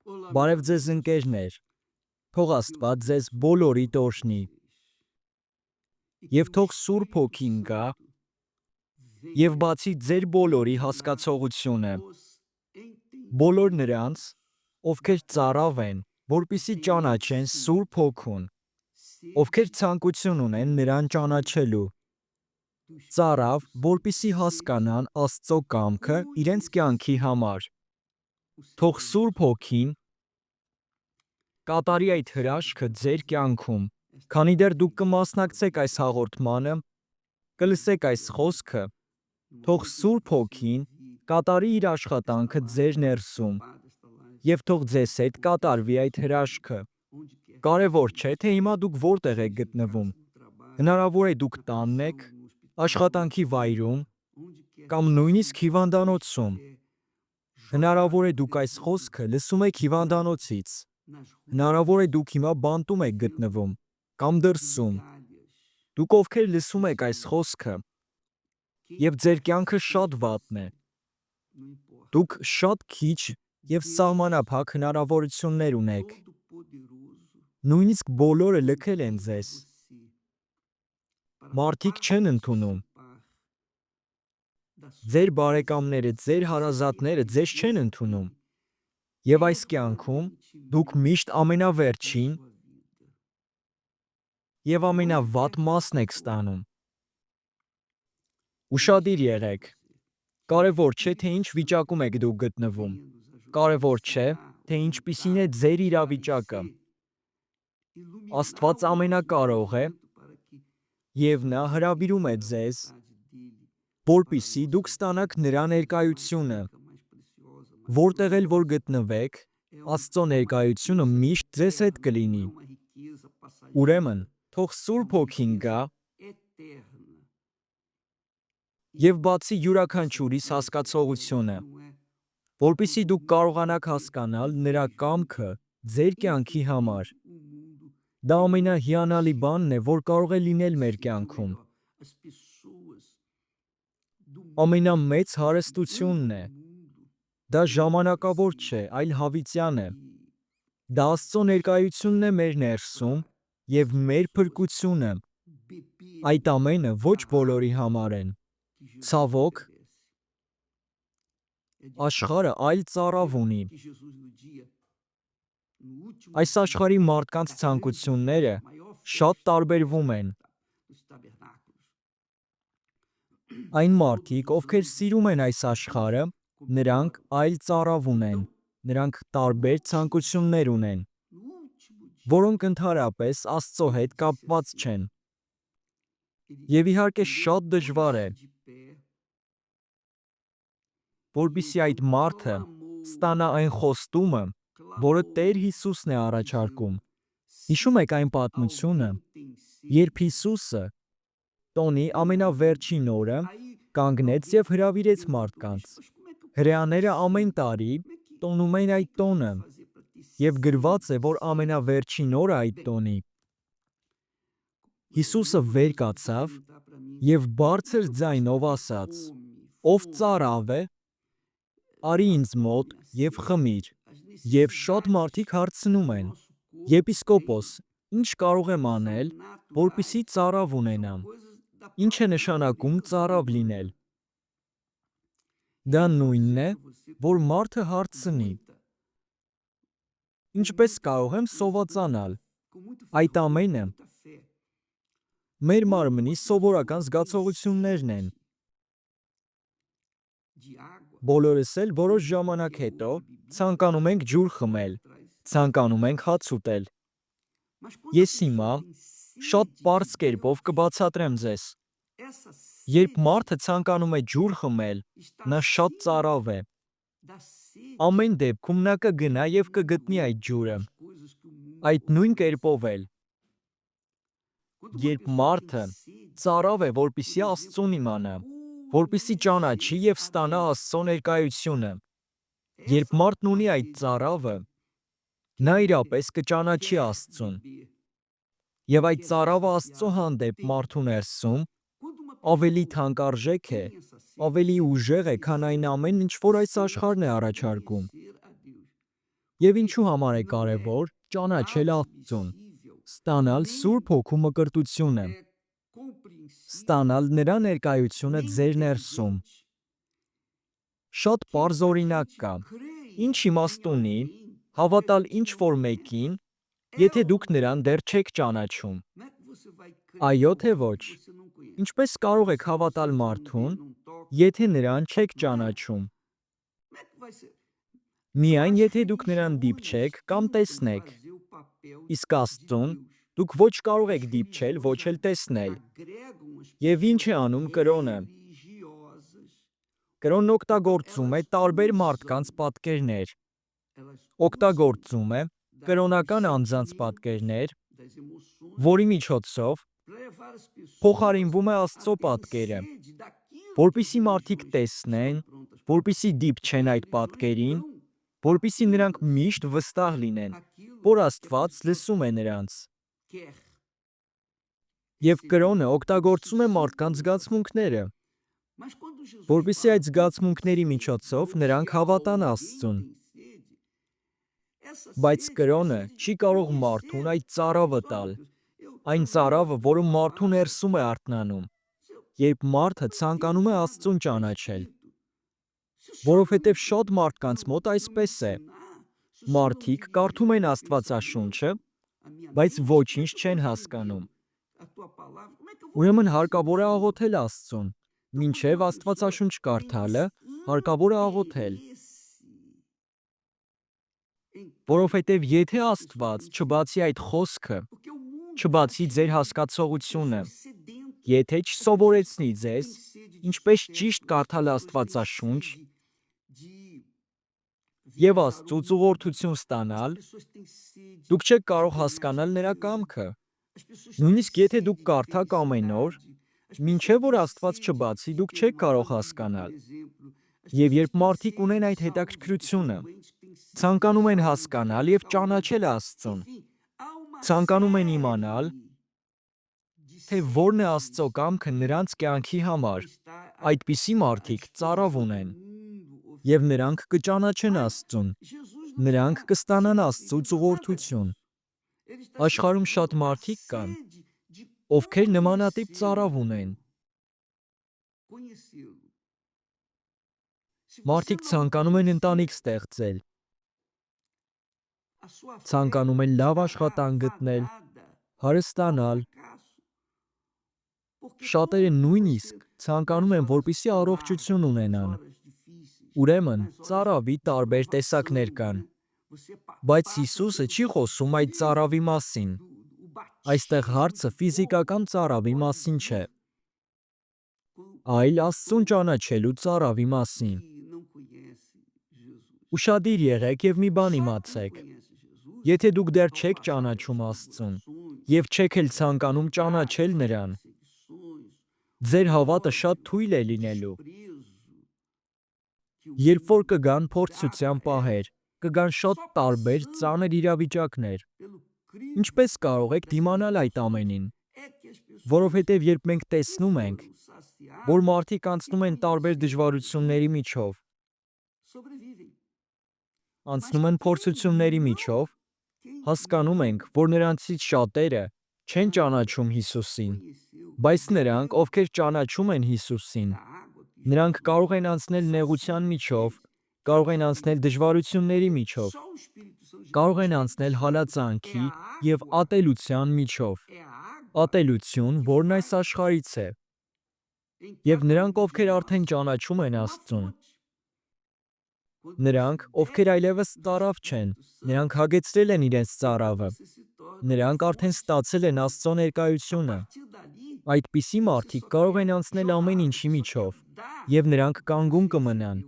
Բարև ձեզ ընկերներ, թող Աստված ձեզ բոլորիդ օրհնի, և թող Սուրբ Հոգին գա և բացի ձեր բոլորի հասկացողությունը, բոլոր նրանց, ովքեր ծարավ են, որպեսզի ճանաչեն Սուրբ Հոգուն, ովքեր ցանկություն ունեն նրան ճանաչելու, ծարավ, որպեսզի հասկանան Աստծո կամքը իրենց կյանքի համար, թող Սուրբ Հոգին կատարի այդ հրաշքը ձեր կյանքում, քանի դեռ դուք կմասնակցեք այս հաղորդմանը, կլսեք այս խոսքը, թող Սուրբ Հոգին կատարի իր աշխատանքը ձեր ներսում, և թող ձեզ հետ կատարվի այդ հրաշքը։ Կարևոր չէ, թե հիմա դուք որտեղ եք գտնվում, հնարավոր է դուք տանն եք, աշխատանքի վայրում, կամ նույնիսկ հիվանդանոցում, հնարավոր է դուք այս խոսքը լսում եք հիվանդանոցից, հնարավոր է դուք հիմա բանտում եք գտնվում, կամ դրսում, դուք ովքեր լսում եք այս խոսքը, և ձեր կյանքը շատ վատն է, դուք շատ քիչ և սահմանափակ հնարավորություններ ունեք, նույնիսկ բոլորը լքել են ձեզ, մարդիկ չեն ընդունում, ձեր բարեկամները, ձեր հարազատները ձեզ չեն ընդունում, և այս կյանքում դուք միշտ ամենավերջին և ամենավատ մասն եք ստանում։ Ուշադիր եղեք, կարևոր չէ, թե ինչ վիճակում եք դուք գտնվում, կարևոր չէ, թե ինչպիսին է ձեր իրավիճակը, Աստված ամենակարող է, և Նա հրավիրում է ձեզ, որպեսզի դուք ստանաք Նրա ներկայությունը, որտեղ էլ որ գտնվեք, Աստծո ներկայությունը միշտ ձեզ հետ կլինի։ Ուրեմն, թող Սուրբ Հոգին գա և բացի յուրաքանչյուրիս հասկացողությունը, որպեսզի դուք կարողանաք հասկանալ Նրա կամքը ձեր կյանքի համար։ Դա ամենահիանալի բանն է, որ կարող է լինել մեր կյանքում։ Ամենամեծ հարստությունն է։ Դա ժամանակավոր չէ, այլ հավիտյան է։ Դա Աստծո ներկայությունն է մեր ներսում և մեր փրկությունը։ Այդ ամենը ոչ բոլորի համար են։ Ցավոք, աշխարհը այլ ծարավ ունի։ Այս աշխարհի մարդկանց ցանկությունները շատ տարբերվում են։ Այն մարդիկ, ովքեր սիրում են այս աշխարհը, նրանք այլ ծարավ ունեն, նրանք տարբեր ցանկություններ ունեն, որոնք ընդհանրապես Աստծո հետ կապված չեն։ Եվ իհարկե շատ դժվար է, որպեսզի այդ մարդը ստանա այն խոստումը, որը Տեր Հիսուսն է առաջարկում։ Հիշում եք այն պատմությունը, երբ Հիսուսը տոնի ամենավերջին օրը կանգնեց և հրավիրեց մարդկանց։ Հրեաները ամեն տարի տոնում են այդ տոնը, և գրված է, որ ամենավերջին օրը այդ տոնի Հիսուսը վեր կացավ և բարձր ձայնով ասաց. «Ով ծարավ է, արի ինձ մոտ և խմիր»։ Եվ շատ մարդիկ հարցնում են. «Եպիսկոպոս, ինչ կարող եմ անել, որպեսզի ծարավ ունենամ»։ Ինչ է նշանակում ծարավ լինել։ Դա նույնն է, որ մարդը հարցնի. «Ինչպե՞ս կարող եմ սովածանալ»։ Այդ ամենը մեր մարմնի սովորական զգացողություններն են։ Բոլորս էլ որոշ ժամանակ հետո ցանկանում ենք ջուր խմել, ցանկանում ենք հաց ուտել։ Ես հիմա շատ պարզ կերպով կբացատրեմ ձեզ։ Երբ մարդը ցանկանում է ջուր խմել, նա շատ ծարավ է։ Ամեն դեպքում նա կգնա և կգտնի այդ ջուրը։ Այդ նույն կերպով էլ, երբ մարդը ծարավ է, որպեսզի Աստծուն իմանա, որպեսզի ճանաչի և ստանա Աստծո ներկայությունը, երբ մարդն ունի այդ ծարավը, նա իրապես կճանաչի Աստծուն։ Եվ այդ ծարավը Աստծո հանդեպ մարդու ներսում ավելի թանկարժեք է, ավելի ուժեղ է, քան այն ամենն, ինչ որ այս աշխարհն է առաջարկում։ Եվ ինչու համար է կարևոր ճանաչել Աստծուն, ստանալ Սուրբ Հոգու մկրտությունը, ստանալ նրա ներկայությունը ձեր ներսում։ Շատ պարզ օրինակ կա։ Ինչ իմաստ ունի հավատալ ինչ-որ մեկին, եթե դուք նրան դեռ չեք ճանաչում։ Այո թե ոչ։ Ինչպես կարող եք հավատալ մարդուն, եթե նրան չեք ճանաչում։ Միայն եթե դուք նրան դիպչեք կամ տեսնեք։ Իսկ Աստծուն դուք ոչ կարող եք դիպչել, ոչ էլ տեսնել։ Եվ ինչ է անում կրոնը։ Կրոնն օգտագործում է տարբեր մարդկանց պատկերներ։ Օգտագործում է կրոնական անձանց պատկերներ, որի միջոցով փոխարինվում է Աստծո պատկերը, որպեսզի մարդիկ տեսնեն, որպեսզի դիպչեն այդ պատկերին, որպեսզի նրանք միշտ վստահ լինեն, որ Աստված լսում է նրանց։ Եվ կրոնը օգտագործում է մարդկանց զգացմունքները, որպեսզի այդ զգացմունքների միջոցով նրանք հավատան Աստծուն։ Բայց կրոնը չի կարող մարդուն այդ ծարավը տալ, այն ծարավը, որը մարդու ներսում է արթնանում, երբ մարդը ցանկանում է Աստծուն ճանաչել։ Որովհետև շատ մարդկանց մոտ այսպես է. մարդիկ կարդում են Աստվածաշունչը, բայց ոչինչ չեն հասկանում։ Ուրեմն հարկավոր է աղոթել Աստծուն, մինչև Աստվածաշունչ կարդալը հարկավոր է աղոթել։ Որովհետև եթե Աստված չբացի այդ խոսքը, չբացի ձեր հասկացողությունը, եթե չսովորեցնի ձեզ, ինչպես ճիշտ կարդալ Աստվածաշունչ և Աստծուց ուղղորդություն ստանալ, դուք չեք կարող հասկանալ նրա կամքը։ Նույնիսկ եթե դուք կարդաք ամեն օր, մինչև որ Աստված չբացի, դուք չեք կարող հասկանալ։ Եվ երբ մարդիկ ունեն այդ հետաքրքրությունը, ցանկանում են հասկանալ և ճանաչել Աստծուն, ցանկանում են իմանալ, թե որն է Աստծո կամքը նրանց կյանքի համար, այդպիսի մարդիկ ծարավ ունեն, և նրանք կճանաչեն Աստծուն, նրանք կստանան Աստծուց ուղղորդություն։ Աշխարհում շատ մարդիկ կան, ովքեր նմանատիպ ծարավ ունեն։ Մարդիկ ցանկանում են ընտանիք ստեղծել, ցանկանում են լավ աշխատանք գտնել, հարստանալ։ Շատերը նույնիսկ ցանկանում են, որպեսզի առողջություն ունենան։ Ուրեմն, ծարավի տարբեր տեսակներ կան։ Բայց Հիսուսը չի խոսում այդ ծարավի մասին։ Այստեղ հարցը ֆիզիկական ծարավի մասին չէ, այլ Աստծուն ճանաչելու ծարավի մասին։ Ուշադիր եղեք և մի բան իմացեք. եթե դուք դեռ չեք ճանաչում Աստծուն և չեք էլ ցանկանում ճանաչել Նրան, ձեր հավատը շատ թույլ է լինելու։ Երբ որ կգան փորձության պահեր, կգան շատ տարբեր ծանր իրավիճակներ, ինչպես կարող եք դիմանալ այդ ամենին։ Որովհետև երբ մենք տեսնում ենք, որ մարդիկ անցնում են տարբեր դժվարությունների միջով, անցնում են փորձությունների միջով, հասկանում ենք, որ նրանցից շատերը չեն ճանաչում Հիսուսին, բայց նրանք, ովքեր ճանաչում են Հիսուսին, նրանք կարող են անցնել նեղության միջով, կարող են անցնել դժվարությունների միջով, կարող են անցնել հալածանքի և ատելության միջով, ատելություն, որն այս աշխարհից է, և նրանք, ովքեր արդեն ճանաչում են Աստծուն, նրանք, ովքեր այլևս ծարավ չեն, նրանք հագեցրել են իրենց ծարավը, նրանք արդեն ստացել են Աստծո ներկայությունը։ Այդպիսի մարդիկ կարող են անցնել ամեն ինչի միջով, և նրանք կանգուն կմնան։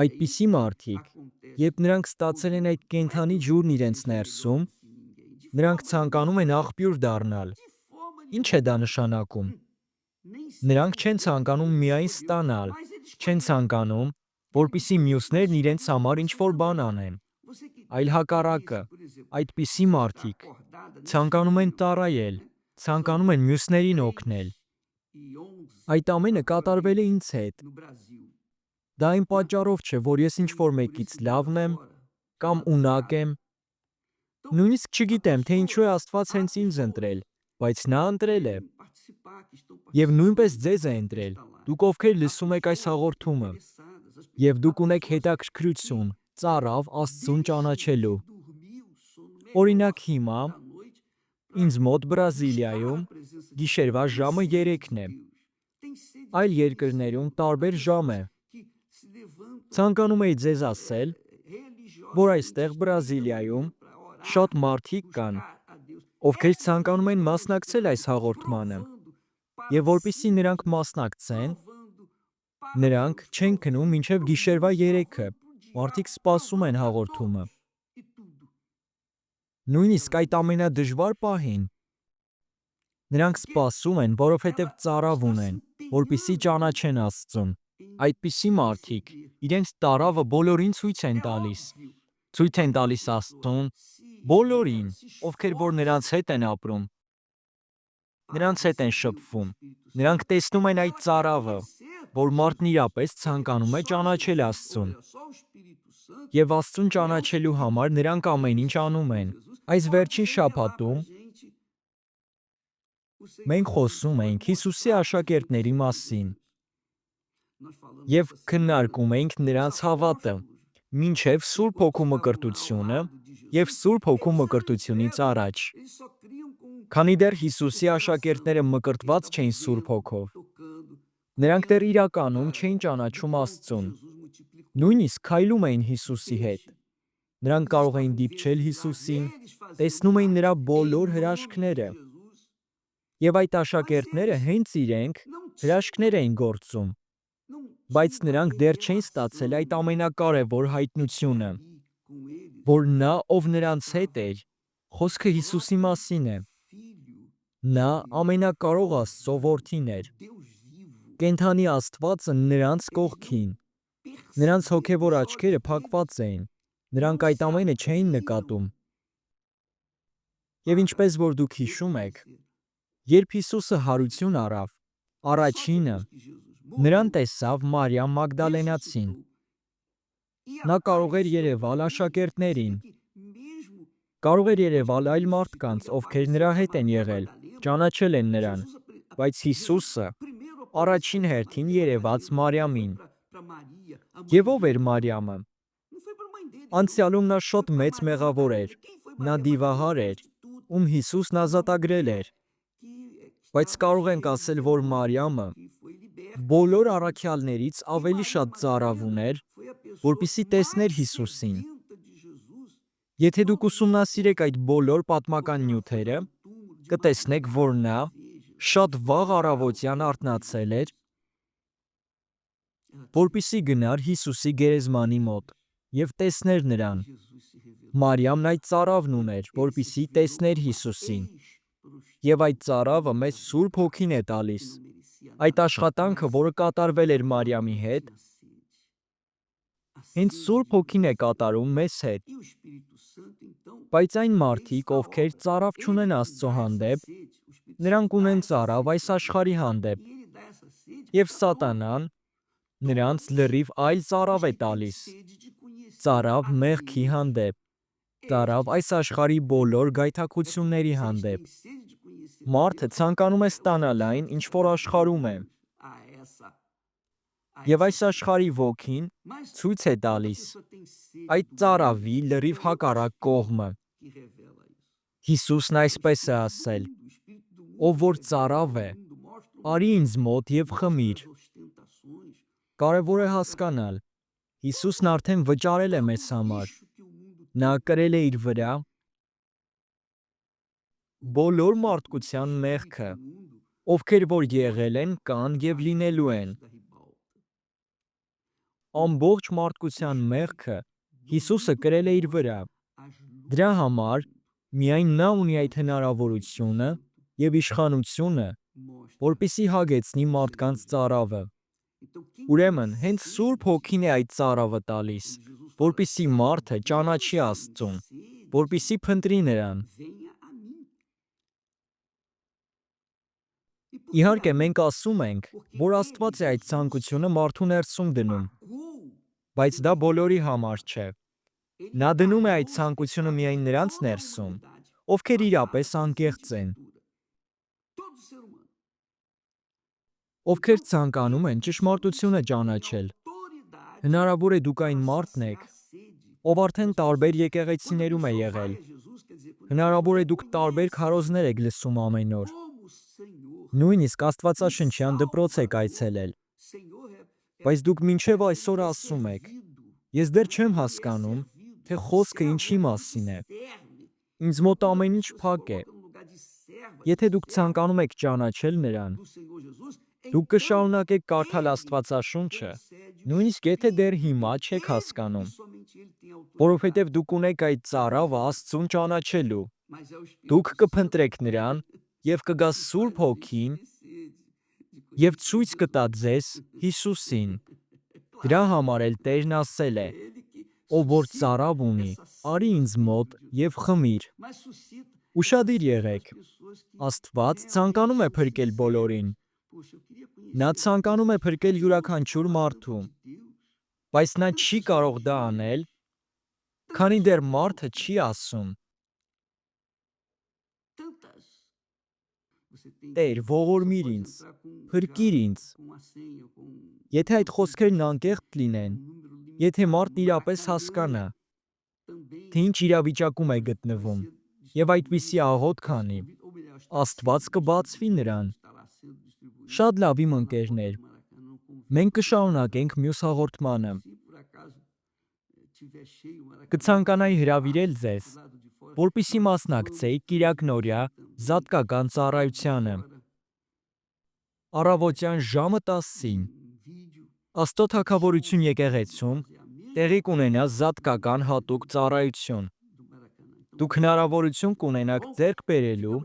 Այդպիսի մարդիկ, երբ նրանք ստացել են այդ կենդանի ջուրն իրենց ներսում, նրանք ցանկանում են աղբյուր դառնալ։ Ինչ է դա նշանակում։ Նրանք չեն ցանկանում միայն ստանալ, չեն ցանկանում, որպեսզի մյուսներն իրենց համար ինչ-որ բան անեն, այլ հակառակը, այդպիսի մարդիկ ցանկանում են ծառայել, ցանկանում են մյուսներին օգնել։ Այդ ամենը կատարվել է ինձ հետ։ Դա այն պատճառով չէ, որ ես ինչ-որ մեկից լավն եմ կամ ունակ եմ։ Նույնիսկ չգիտեմ, թե ինչու է Աստված հենց ինձ ընտրել, բայց նա ընտրել է։ Եվ նույնպես ձեզ է ընտրել, դուք ովքեր լսում եք այս հաղորդումը, եւ դուք ունեք հետաքրքրություն, ծառավ Աստծուն ճանաչելու։ Օրինակ հիմա ինձ մոտ Բրազիլիայում գիշերվա ժամը 3-ն է։ Այլ երկրներում տարբեր ժամ է։ Ցանկանում էի ձեզ ասել, որ այստեղ Բրազիլիայում շատ մարդիկ կան, ովքեր ցանկանում են մասնակցել այս հաղորդմանը, եւ որպեսզի նրանք մասնակցեն, նրանք չեն քնում մինչև գիշերվա 3-ը, մարդիկ սպասում են հաղորդումը։ Նույնիսկ այդ ամենադժվար պահին նրանք սպասում են, որովհետև ծարավ ունեն, որպեսզի ճանաչեն Աստծուն։ Այդպիսի մարդիկ իրենց տարավը բոլորին ցույց են տալիս Աստծուն, բոլորին, ովքեր որ նրանց հետ են ապրում, նրանց հետ են շփվում, նրանք տեսնում են այդ ծարավը, որ մարդն իրապես ցանկանում է ճանաչել Աստծուն։ Եվ Աստծուն ճանաչելու համար նրանք ամեն ինչ անում են։ Այս վերջին շաբաթում մենք խոսում ենք Հիսուսի աշակերտների մասին եւ քննարկում ենք նրանց հավատը, մինչև Սուրբ Հոգու մկրտությունը եւ Սուրբ Հոգու մկրտությունից առաջ։ Քանի դեռ Հիսուսի աշակերտները մկրտված չէին Սուրբ Հոգով, նրանք դեռ իրականում չէին ճանաչում Աստծուն, նույնիսկ քայլում էին Հիսուսի հետ։ Նրանք կարող էին դիպչել Հիսուսին, տեսնում էին նրա բոլոր հրաշքները։ Եվ այդ աշակերտները հենց իրենք հրաշքներ էին գործում, բայց նրանք դեռ չէին ստացել այդ ամենակարևոր հայտնությունը, որ նա, ով նրանց հետ էր, խոսքը Հիսուսի մասին է։ Նա ամենակարող Աստծո որդին էր։ Կենդանի Աստվածը նրանց կողքին։ Նրանց հոգևոր աչքերը փակված էին։ Նրանք այդ ամենը չէին նկատում։ Եվ ինչպես որ դուք հիշում եք, երբ Հիսուսը հարություն առավ, առաջինը նրան տեսավ Մարիամ Մագդալենացին։ Նա կարող էր երևալ աշակերտներին, կարող էր երևալ այլ մարդկանց, ովքեր նրա հետ են եղել, ճանաչել են նրան, բայց Հիսուսը առաջին հերթին երևաց Մարիամին։ Եվ ով էր Մարիամը։ Անցյալում նա շատ մեծ մեղավոր էր, նա դիվահար էր, ում Հիսուսն ազատագրել էր։ Բայց կարող ենք ասել, որ Մարիամը բոլոր առաքյալներից ավելի շատ ծարավ ուներ, որպեսզի տեսներ Հիսուսին։ Եթե դուք ուսումնասիրեք այդ բոլոր պատմական նյութերը, կտեսնեք, որ նա շատ վաղ առավոտյան արթնացել էր, որպեսզի գնար Հիսուսի գերեզմանի մոտ և տեսներ նրան։ Մարիամն այդ ծարավն ուներ, որպեսզի տեսներ Հիսուսին։ Եվ այդ ծարավը մեզ Սուրբ Հոգին է տալիս։ Այդ աշխատանքը, որը կատարվել էր Մարիամի հետ, հենց Սուրբ Հոգին է կատարում մեզ հետ։ Բայց այն մարդիկ, ովքեր ծարավ չունեն Աստծո հանդեպ, նրանք ունեն ծարավ այս աշխարհի հանդեպ։ Եվ Սատանան նրանց լրիվ այլ ծարավ է տալիս։ Ծարավ մեղքի հանդեպ, ծարավ այս աշխարհի բոլոր գայթակղությունների հանդեպ։ Մարդը ցանկանում է ստանալ այն, ինչ որ աշխարհում է։ Եվ այս աշխարհի ոգին ցույց է տալիս այդ ծարավի լրիվ հակառակ կողմը։ Հիսուսն այսպես է ասել. «Ով որ ծարավ է, արի ինձ մոտ և խմիր»։ Կարևոր է հասկանալ, Հիսուսն արդեն վճարել է մեզ համար։ Նա կրել է իր վրա բոլոր մարդկության մեղքը, ովքեր որ եղել են, կան և լինելու են։ Ամբողջ մարդկության մեղքը Հիսուսը կրել է իր վրա։ Դրա համար միայն նա ունի այդ հնարավորությունը և իշխանությունը, որպեսզի հագեցնի մարդկանց ծարավը։ Ուրեմն հենց Սուրբ Հոգին է այդ ծարավը տալիս, որպեսզի մարդը ճանաչի Աստծուն, որպեսզի փնտրի նրան։ Իհարկե մենք ասում ենք, որ Աստված է այդ ցանկությունը մարդու ներսում դնում, բայց դա բոլորի համար չէ։ Նա դնում է այդ ցանկությունը միայն նրանց ներսում, ովքեր իրապես անկեղծ են, ովքեր ցանկանում են ճշմարտությունը ճանաչել։ Հնարավոր է դուք այն մարդն եք, ով արդեն տարբեր եկեղեցիներում է եղել։ Հնարավոր է դուք տարբեր քարոզներ եք լսում ամեն օր։ Նույնիսկ Աստվածաշնչյան դպրոց եք այցելել։ Բայց դուք մինչև այսօր ասում եք. ես դեռ չեմ հասկանում, թե խոսքը ինչի մասին է։ Ինձ մոտ ամեն ինչ փակ է։ Եթե դուք ցանկանում եք ճանաչել նրան, դուք կշարունակեք կարդալ Աստվածաշունչը, նույնիսկ եթե դեռ հիմա չեք հասկանում, որովհետև դուք ունեք այդ ծառավը Աստծուն ճանաչելու։ Դուք կփնտրեք նրան և կգա Սուրբ Հոգին և ցույց կտա ձեզ Հիսուսին։ Դրա համար էլ Տերն ասել է. ով որ ծառավ ունի, արի ինձ մոտ և խմիր։ Ուշադիր եղեք, Աստված ցանկանում է փրկել բոլորին։ Նա ցանկանում է փրկել յուրաքանչյուր մարդու, բայց նա չի կարող դա անել, քանի դեռ մարդը չի ասում. Տեր, ողորմիր ինձ, փրկիր ինձ։ Եթե այդ խոսքերն անկեղծ լինեն, եթե մարդն իրապես հասկանա, թե ինչ իրավիճակում է գտնվում, և այդպիսի աղոթք անի, Աստված կբացվի նրան։ Շատ լավ իմ ընկերներ, մենք կշարունակենք մյուս հաղորդմանը։ Կցանկանայի հրավիրել ձեզ, որպեսզի մասնակցեիք կիրակնօրյա զատկական ծառայությանը։ Առավոտյան ժամը 10-ին Աստծո Թագավորություն եկեղեցում տեղի կունենա զատկական հատուկ ծառայություն։ Դուք հնարավորություն կունենաք ձեռք բերելու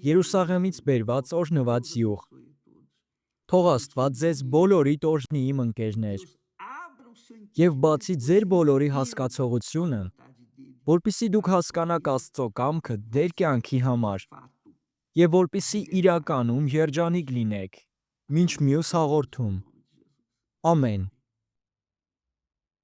Երուսաղեմից բերված օրհնված յուղ։ Թող Աստված ձեզ բոլորիդ օրհնի, իմ ընկերներ, և բացի ձեր բոլորի հասկացողությունը, որպեսզի դուք հասկանաք Աստծո կամքը ձեր կյանքի համար, և որպեսզի իրականում երջանիկ լինեք։ Մինչ մյուս հաղորդում։ Ամեն։